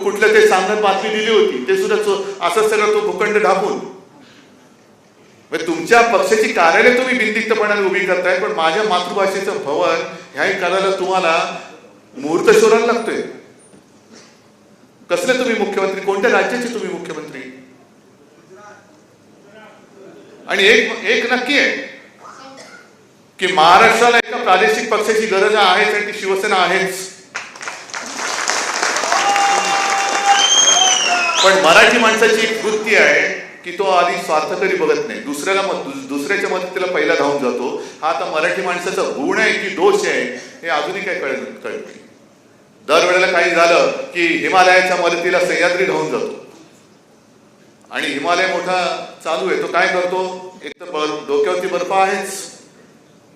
कुठलं ते सांगत बातमी दिली होती, ते सुद्धा असं सगळं तो भूखंड ढापून तुमच्या पक्षाची कार्यालय तुम्ही बिनदिक्तपणाने उभी करताय, पण माझ्या मातृभाषेचं भवन ह्याही करायला तुम्हाला मुहूर्त शोधायला लागतोय. कसले तुम्ही मुख्यमंत्री, कोणत्या राज्याचे तुम्ही मुख्यमंत्री? आणि एक नक्की आहे की महाराष्ट्राला एका प्रादेशिक पक्षाची गरज आहे आणि ती शिवसेना आहेच. पण मराठी माणसाची एक वृत्ती आहे की तो आधी स्वार्थकरी बघत नाही, दुसऱ्याच्या मदतीला पहिला धावून जातो. हा आता मराठी माणसाचा गुण आहे की दोष आहे हे अजूनही काय कळत नाही. दरवेळेला काही झालं की हिमालयाच्या मदतीला सह्याद्री धावून जातो आणि हिमालय मोठा चालू आहे, तो काय करतो, एक तर डोक्यावरती बर्फ आहेच,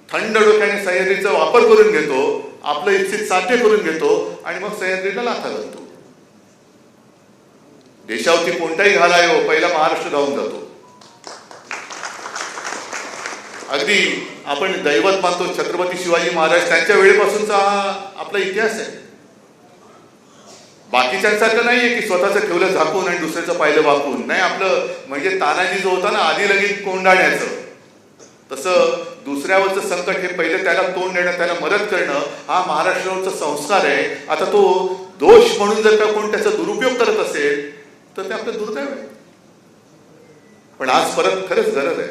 थंड डोक्याने सह्याद्रीचा वापर करून घेतो, आपलं इच्छित साध्य करून घेतो आणि मग सह्याद्रीला लाथा घालतो. देशावरती कोणताही घाला येऊ, पहिला महाराष्ट्र धावून जातो. अगदी आपण दैवत मानतो छत्रपती शिवाजी महाराज, त्यांच्या वेळेपासूनचा आपला इतिहास आहे. बाकीच्यांसारखं नाहीये की स्वतःचं ठेवलं झाकून आणि दुसऱ्याचं पाहिलं वाकून. नाही, आपलं म्हणजे तानाजी जो होता ना आधी लगेच कोंडाण्याचं, तसं दुसऱ्यावरचं संकट हे पहिलं त्याला तोंड देणं, त्याला मदत करणं हा महाराष्ट्रावरचा संस्कार आहे. आता तो दोष म्हणून जर का कोण त्याचा दुरुपयोग करत असेल तर ते आपलं दुर्दैव आहे. पण आज परत खरंच गरज आहे.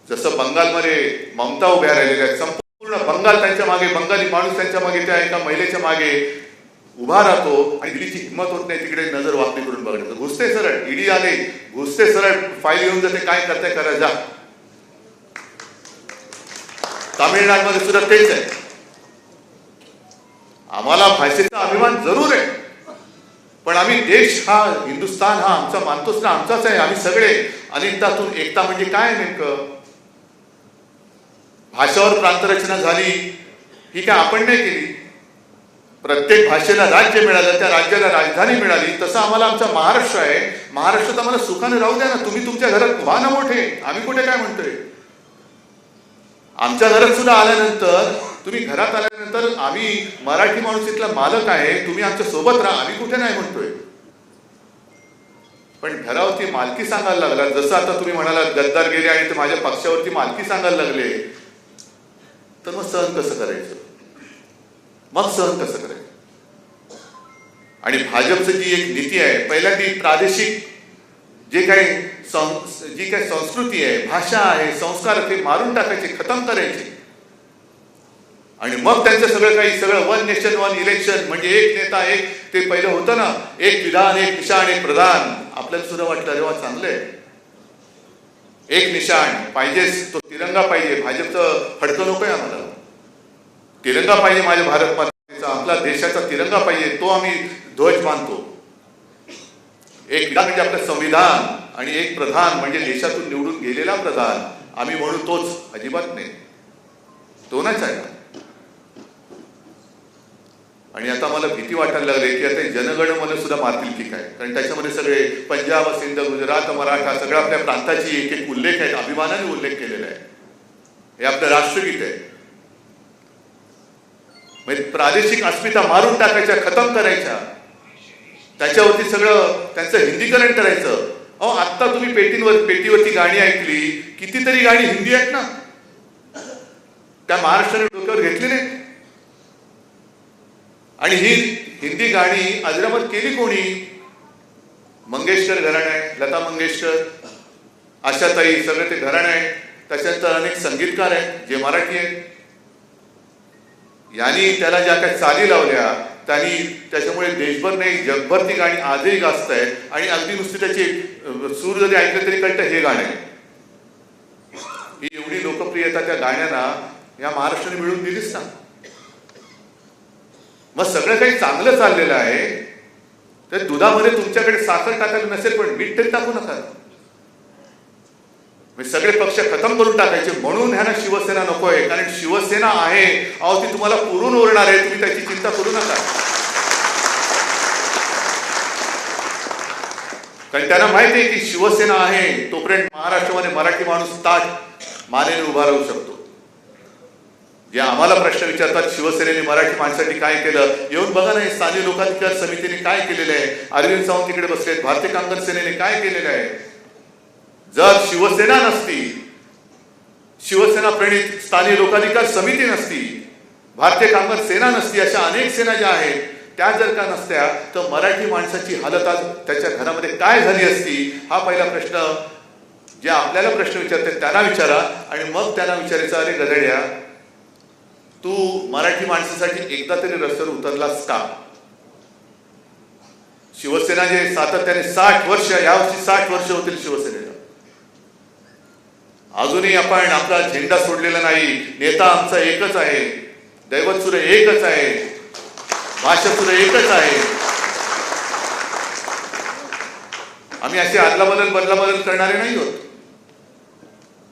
जसं बंगालमध्ये ममता उभ्या राहिलेल्या आहेत, संपूर्ण बंगाल त्यांच्या मागे, बंगाली माणूस त्यांच्या मागे, त्या एका महिलेच्या मागे उभा राहतो आणि दिलीची हिंमत होत नाही तिकडे नजर वाकडी करून बघण्याचं. घुसते सरळ, ईडी आले, घुसते सरळ, फाईल येऊन जाते, काय करताय करा जा. तामिळनाडूमध्ये सुद्धा तेच आहे. आम्हाला भाषेचा अभिमान जरूर आहे, पण आम्ही देश हा, हिंदुस्थान हा आमचा मानतोच ना, आमचाच आहे. आम्ही सगळे अनेकतातून एकता म्हणजे काय नेमकं? भाषावर प्रांतरचना झाली ही काय आपण नाही केली. प्रत्येक भाषेला राज्य मिळालं, त्या राज्याला राजधानी मिळाली. तसं आम्हाला आमचा महाराष्ट्र आहे. महाराष्ट्रात आम्हाला सुखाने राहू द्या ना. तुम्ही तुमच्या घरात व्हा ना मोठे, आम्ही कुठे काय म्हणतोय. आमच्या घरात सुद्धा आल्यानंतर, तुम्ही घरात आल्यानंतर आम्ही मराठी माणूस इथला मालक आहे, तुम्ही आमच्या सोबत राहा, आम्ही कुठे नाही म्हणतोय. पण घरावरती मालकी सांगायला लागला, जसं आता तुम्ही म्हणाला गद्दार गेले आणि ते माझ्या पक्षावरती मालकी सांगायला लागले, तर मग सहन कसं करायचं? मग सहन कसं करायचं? आणि भाजपची जी एक नीती आहे, पहिल्यांदा प्रादेशिक जी काही संस्कृती आहे, भाषा आहे, संस्कार ते मारून टाकायचे, खतम करायचे. आणि मग त्यांचं सगळं वन नेशन वन इलेक्शन, म्हणजे एक नेता एक, ते पहिलं होतं ना, एक विधान एक निशाण एक प्रधान. आपल्याला सुद्धा वाटलं अरे वा चांगलंय, एक निशाण पाहिजेच, तो तिरंगा पाहिजे. भाजपचं फडकं नकोय आम्हाला, तिरंगा पाहिजे माझ्या भारत मातेचा, आपला देशाचा तिरंगा पाहिजे, तो आम्ही ध्वज मानतो. एक विधान म्हणजे आपलं संविधान आणि एक प्रधान म्हणजे देशातून निवडून गेलेला प्रधान, आम्ही म्हणू तोच अजिबात नाही, तो नाच आहे. आणि आता मला भीती वाटायला लागली की आता जनगण मन सुद्धा मारतील की काय, कारण त्याच्यामध्ये सगळे पंजाब सिंध गुजरात मराठा सगळं आपल्या प्रांताची एक एक उल्लेख आहे, अभिमानाने उल्लेख केलेला आहे. हे आपलं राष्ट्रगीत आहे. म्हणजे प्रादेशिक अस्मिता मारून टाकायच्या, खतम करायच्या, त्याच्यावरती सगळं त्यांचं हिंदीकरण करायचं. अहो आत्ता तुम्ही पेटीवरती गाणी ऐकली, कितीतरी गाणी हिंदी आहेत ना, त्या महाराष्ट्राने डोक्यावर घेतली नाही. आणि ही हिंदी गाणी अजरामर केली कोणी? मंगेशकर घराणं आहे, लता मंगेशकर, आशाताई, सगळे ते घराणं आहे. त्याच्यानंतर अनेक संगीतकार आहेत जे मराठी आहेत. यांनी त्याला ज्या काही चाली लावल्या त्यांनी, त्याच्यामुळे देशभर नाही जगभर ती गाणी आजही गाजत आहेत. आणि अगदी नुसती त्याची सूर जरी ऐकलं तरी कळतं हे गाणं आहे. ही एवढी लोकप्रियता त्या गाण्यांना या महाराष्ट्राने मिळवून दिलीच ना. मग सगळं काही चांगलं चाललेलं आहे, तर दुधामध्ये तुमच्याकडे साखर टाकायला नसेल पण मीठ तरी टाकू नका. सगळे पक्ष खतम करून टाकायचे. म्हणून ह्यांना शिवसेना नकोय, कारण शिवसेना आहे, अहो ती तुम्हाला पुरून उरणार आहे, तुम्ही त्याची चिंता करू नका. कारण त्यांना माहिती आहे की शिवसेना आहे तोपर्यंत महाराष्ट्रामध्ये मराठी माणूस ताठ मानेने उभा राहू शकतो. जे आम्हाला प्रश्न विचारतात, शिवसेनेने मराठी माणसासाठी काय केलं, येऊन बघा ना, स्थानिक लोकाधिकार समितीने काय केलेलं आहे, अरविंद सावंत तिकडे बसलेत, भारतीय कामगार सेनेने काय केलेलं आहे. जर शिवसेना नसती, शिवसेना प्रणित स्थानिक लोकाधिकार समिती नसती, भारतीय कामगार सेना नसती, अशा अनेक सेना ज्या आहेत त्या जर का नसत्या तर मराठी माणसाची हालत आज त्याच्या घरामध्ये काय झाली असती. हा पहिला प्रश्न जे आपल्याला प्रश्न विचारतात त्यांना विचारा, आणि मग त्यांना विचारायचं, अरे गधड्या, तू मराठी माणसासाठी एकदा तरी रस्त्यावर उतरलास का. शिवसेना जे सातत्याने 60 वर्ष, यावर्षी 60 वर्ष होतील शिवसेनेला, अजूनही आपण आपला झेंडा सोडलेला नाही. नेता आमचा एकच आहे, दैवतसुर एकच आहे, भाषासुर एकच आहे. आम्ही असे बदलाबदल करणारे नाही आहोत.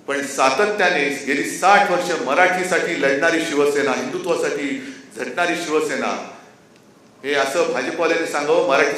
पण सातत्याने गेली 60 वर्ष मराठीसाठी लढणारी शिवसेना, हिंदुत्वासाठी झटणारी शिवसेना, हे असं भाजपवाल्यांनी सांगावं, मराठी